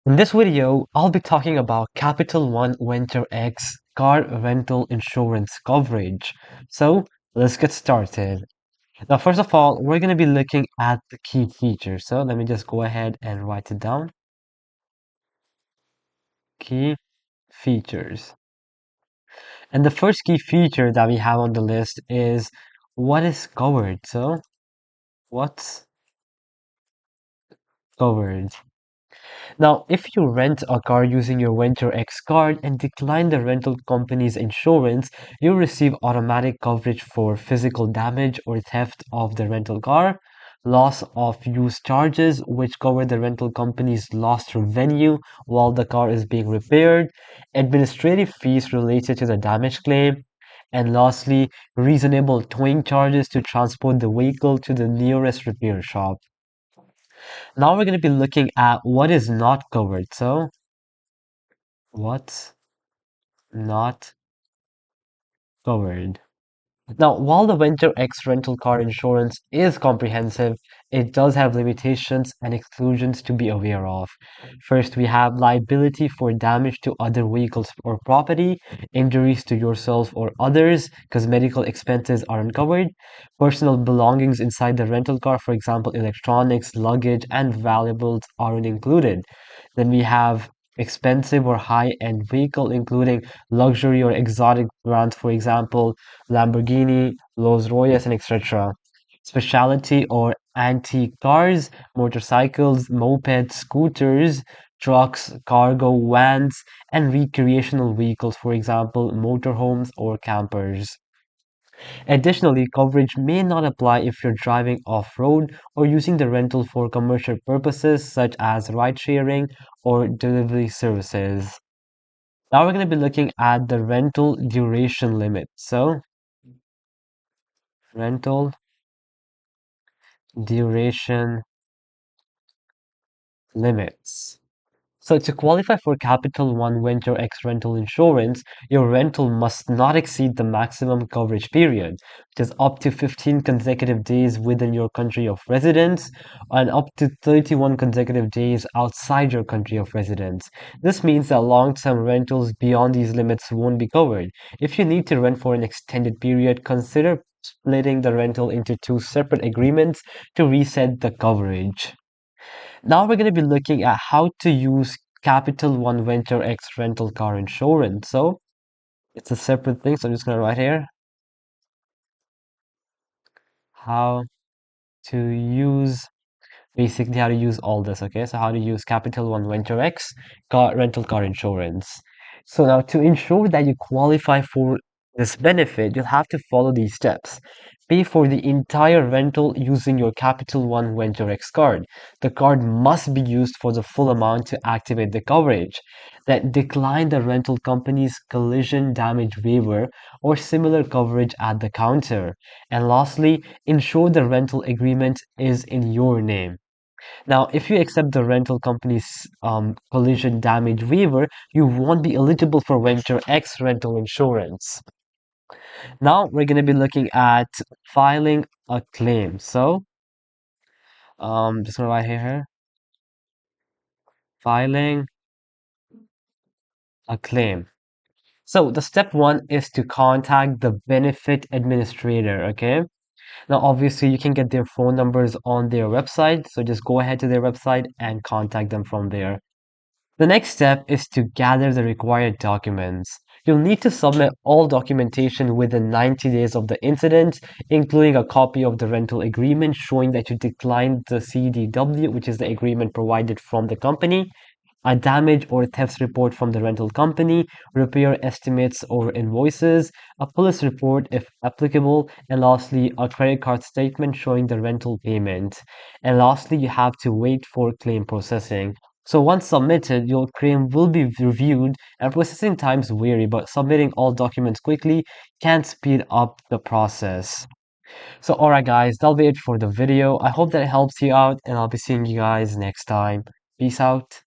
In this video, I'll be talking about Capital One Venture X car rental insurance coverage. So let's get started. Now, first of all, we're going to be looking at the key features. So let me just go ahead and write it down. Key features. And the first key feature that we have on the list is what is covered. So what's covered? Now, if you rent a car using your Venture X card and decline the rental company's insurance, you receive automatic coverage for physical damage or theft of the rental car, loss of use charges, which cover the rental company's lost revenue while the car is being repaired, administrative fees related to the damage claim, and lastly, reasonable towing charges to transport the vehicle to the nearest repair shop. Now we're going to be looking at what is not covered. So, what's not covered? Now, while the Venture X rental car insurance is comprehensive, it does have limitations and exclusions to be aware of. First, we have liability for damage to other vehicles or property, injuries to yourself or others, because medical expenses aren't covered, personal belongings inside the rental car, for example, electronics, luggage, and valuables aren't included. Then we have expensive or high-end vehicle, including luxury or exotic brands, for example, Lamborghini, Rolls-Royce, and etc. Specialty or antique cars, motorcycles, mopeds, scooters, trucks, cargo vans, and recreational vehicles, for example, motorhomes or campers. Additionally, coverage may not apply if you're driving off-road or using the rental for commercial purposes such as ride-sharing or delivery services. Now we're going to be looking at the rental duration limit. So, rental duration limits. So to qualify for Capital One Venture X rental insurance, your rental must not exceed the maximum coverage period, which is up to 15 consecutive days within your country of residence and up to 31 consecutive days outside your country of residence. This means that long-term rentals beyond these limits won't be covered. If you need to rent for an extended period, consider splitting the rental into two separate agreements to reset the coverage. Now we're going to be looking at how to use Capital One Venture X rental car insurance. So it's a separate thing. So I'm just going to write here how to use basically how to use all this. Okay, so how to use Capital One Venture X rental car insurance. So now to ensure that you qualify for this benefit, you'll have to follow these steps. Pay for the entire rental using your Capital One Venture X card. The card must be used for the full amount to activate the coverage. That decline the rental company's collision damage waiver or similar coverage at the counter. And lastly, ensure the rental agreement is in your name. Now, if you accept the rental company's collision damage waiver, you won't be eligible for Venture X rental insurance. Now, we're going to be looking at filing a claim. So, just going to write here, filing a claim. So, the step one is to contact the benefit administrator, okay? Now, obviously, you can get their phone numbers on their website. So, just go ahead to their website and contact them from there. The next step is to gather the required documents. You'll need to submit all documentation within 90 days of the incident, including a copy of the rental agreement showing that you declined the CDW, which is the agreement provided from the company, a damage or theft report from the rental company, repair estimates or invoices, a police report if applicable, and lastly, a credit card statement showing the rental payment. And lastly, you have to wait for claim processing. So once submitted, your claim will be reviewed and processing times vary, but submitting all documents quickly can speed up the process. So alright guys, that'll be it for the video. I hope that it helps you out and I'll be seeing you guys next time. Peace out.